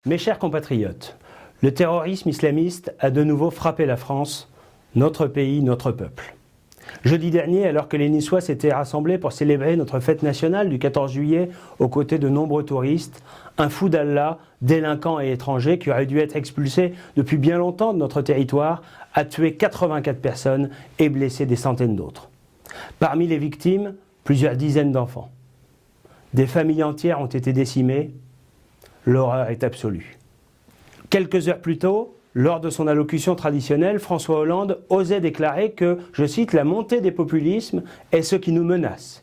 Mes chers compatriotes, le terrorisme islamiste a de nouveau frappé la France, notre pays, notre peuple. Jeudi dernier, alors que les Niçois s'étaient rassemblés pour célébrer notre fête nationale du 14 juillet aux côtés de nombreux touristes, un fou d'Allah, délinquant et étranger qui aurait dû être expulsé depuis bien longtemps de notre territoire, a tué 84 personnes et blessé des centaines d'autres. Parmi les victimes, plusieurs dizaines d'enfants. Des familles entières ont été décimées. L'horreur est absolue. Quelques heures plus tôt, lors de son allocution traditionnelle, François Hollande osait déclarer que, je cite, « la montée des populismes est ce qui nous menace.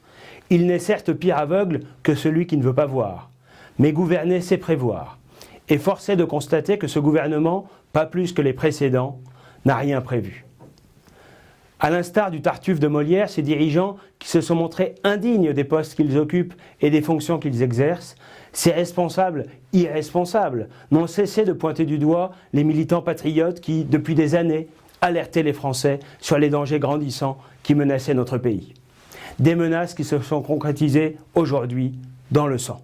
Il n'est certes pire aveugle que celui qui ne veut pas voir. Mais gouverner, c'est prévoir. » Et force est de constater que ce gouvernement, pas plus que les précédents, n'a rien prévu. À l'instar du Tartuffe de Molière, ces dirigeants qui se sont montrés indignes des postes qu'ils occupent et des fonctions qu'ils exercent, ces responsables irresponsables n'ont cessé de pointer du doigt les militants patriotes qui, depuis des années, alertaient les Français sur les dangers grandissants qui menaçaient notre pays. Des menaces qui se sont concrétisées aujourd'hui dans le sang.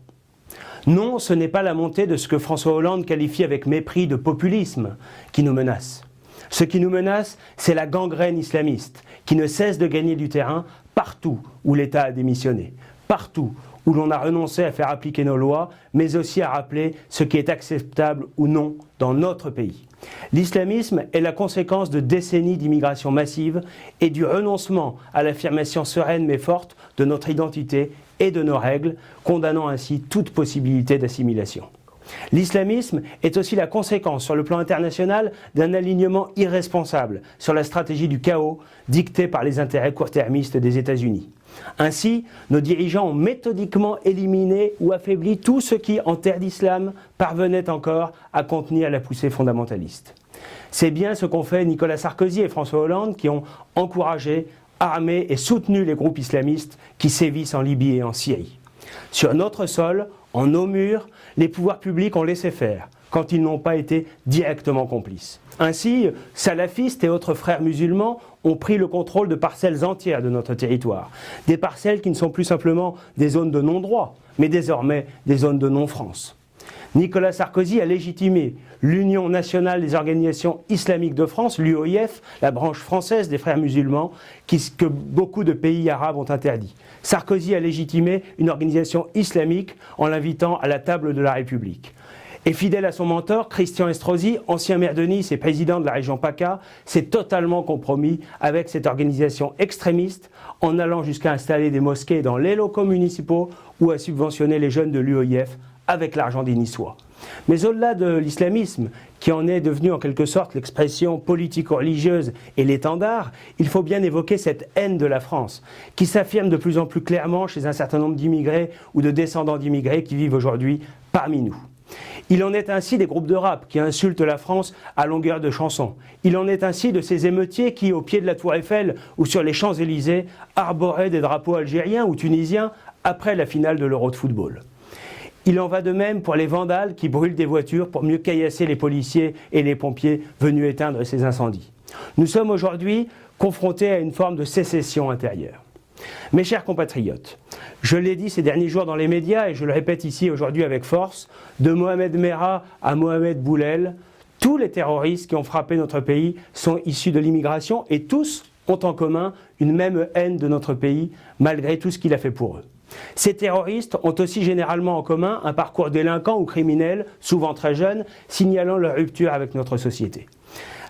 Non, ce n'est pas la montée de ce que François Hollande qualifie avec mépris de populisme qui nous menace. Ce qui nous menace, c'est la gangrène islamiste qui ne cesse de gagner du terrain partout où l'État a démissionné, partout où l'on a renoncé à faire appliquer nos lois, mais aussi à rappeler ce qui est acceptable ou non dans notre pays. L'islamisme est la conséquence de décennies d'immigration massive et du renoncement à l'affirmation sereine mais forte de notre identité et de nos règles, condamnant ainsi toute possibilité d'assimilation. L'islamisme est aussi la conséquence sur le plan international d'un alignement irresponsable sur la stratégie du chaos dictée par les intérêts court-termistes des États-Unis. Ainsi, nos dirigeants ont méthodiquement éliminé ou affaibli tout ce qui, en terre d'islam, parvenait encore à contenir la poussée fondamentaliste. C'est bien ce qu'ont fait Nicolas Sarkozy et François Hollande qui ont encouragé, armé et soutenu les groupes islamistes qui sévissent en Libye et en Syrie. Sur notre sol, en nos murs, les pouvoirs publics ont laissé faire quand ils n'ont pas été directement complices. Ainsi, salafistes et autres frères musulmans ont pris le contrôle de parcelles entières de notre territoire. Des parcelles qui ne sont plus simplement des zones de non-droit, mais désormais des zones de non-France. Nicolas Sarkozy a légitimé l'Union nationale des organisations islamiques de France, l'UOIF, la branche française des frères musulmans, que beaucoup de pays arabes ont interdit. Sarkozy a légitimé une organisation islamique en l'invitant à la table de la République. Et fidèle à son mentor, Christian Estrosi, ancien maire de Nice et président de la région PACA, s'est totalement compromis avec cette organisation extrémiste en allant jusqu'à installer des mosquées dans les locaux municipaux ou à subventionner les jeunes de l'UOIF avec l'argent des Niçois. Mais au-delà de l'islamisme, qui en est devenu en quelque sorte l'expression politico-religieuse et l'étendard, il faut bien évoquer cette haine de la France, qui s'affirme de plus en plus clairement chez un certain nombre d'immigrés ou de descendants d'immigrés qui vivent aujourd'hui parmi nous. Il en est ainsi des groupes de rap qui insultent la France à longueur de chansons. Il en est ainsi de ces émeutiers qui, au pied de la Tour Eiffel ou sur les Champs-Élysées, arboraient des drapeaux algériens ou tunisiens après la finale de l'Euro de football. Il en va de même pour les vandales qui brûlent des voitures pour mieux caillasser les policiers et les pompiers venus éteindre ces incendies. Nous sommes aujourd'hui confrontés à une forme de sécession intérieure. Mes chers compatriotes, je l'ai dit ces derniers jours dans les médias et je le répète ici aujourd'hui avec force, de Mohamed Merah à Mohamed Boulel, tous les terroristes qui ont frappé notre pays sont issus de l'immigration et tous ont en commun une même haine de notre pays malgré tout ce qu'il a fait pour eux. Ces terroristes ont aussi généralement en commun un parcours délinquant ou criminel, souvent très jeune, signalant leur rupture avec notre société.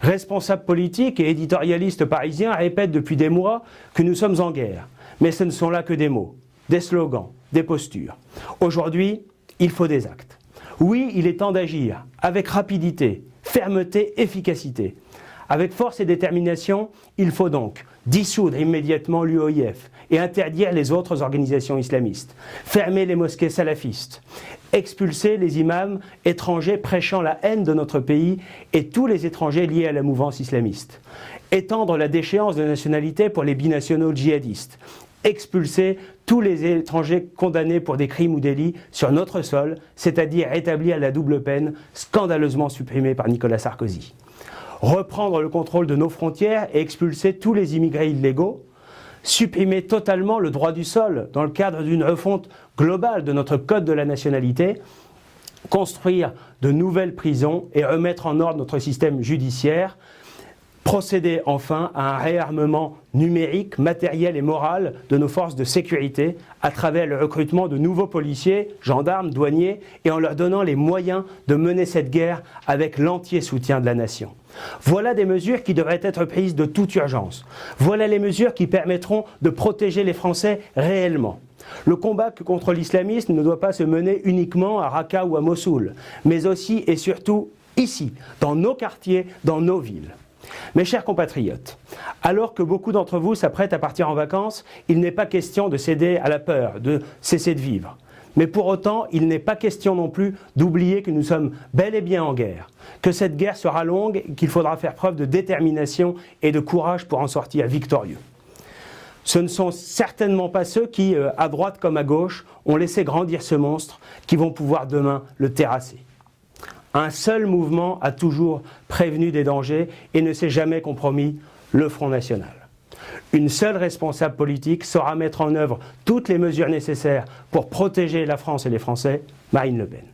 Responsables politiques et éditorialistes parisiens répètent depuis des mois que nous sommes en guerre. Mais ce ne sont là que des mots, des slogans, des postures. Aujourd'hui, il faut des actes. Oui, il est temps d'agir, avec rapidité, fermeté, efficacité. Avec force et détermination, il faut donc dissoudre immédiatement l'UOIF et interdire les autres organisations islamistes, fermer les mosquées salafistes, expulser les imams étrangers prêchant la haine de notre pays et tous les étrangers liés à la mouvance islamiste, étendre la déchéance de nationalité pour les binationaux djihadistes, expulser tous les étrangers condamnés pour des crimes ou délits sur notre sol, c'est-à-dire établir la double peine scandaleusement supprimée par Nicolas Sarkozy. Reprendre le contrôle de nos frontières et expulser tous les immigrés illégaux, supprimer totalement le droit du sol dans le cadre d'une refonte globale de notre code de la nationalité construire de nouvelles prisons et remettre en ordre notre système judiciaire, procéder enfin à un réarmement numérique, matériel et moral de nos forces de sécurité à travers le recrutement de nouveaux policiers, gendarmes, douaniers et en leur donnant les moyens de mener cette guerre avec l'entier soutien de la nation. Voilà des mesures qui devraient être prises de toute urgence. Voilà les mesures qui permettront de protéger les Français réellement. Le combat contre l'islamisme ne doit pas se mener uniquement à Raqqa ou à Mossoul, mais aussi et surtout ici, dans nos quartiers, dans nos villes. Mes chers compatriotes, alors que beaucoup d'entre vous s'apprêtent à partir en vacances, il n'est pas question de céder à la peur, de cesser de vivre. Mais pour autant, il n'est pas question non plus d'oublier que nous sommes bel et bien en guerre, que cette guerre sera longue et qu'il faudra faire preuve de détermination et de courage pour en sortir victorieux. Ce ne sont certainement pas ceux qui, à droite comme à gauche, ont laissé grandir ce monstre qui vont pouvoir demain le terrasser. Un seul mouvement a toujours prévenu des dangers et ne s'est jamais compromis, le Front National. Une seule responsable politique saura mettre en œuvre toutes les mesures nécessaires pour protéger la France et les Français, Marine Le Pen.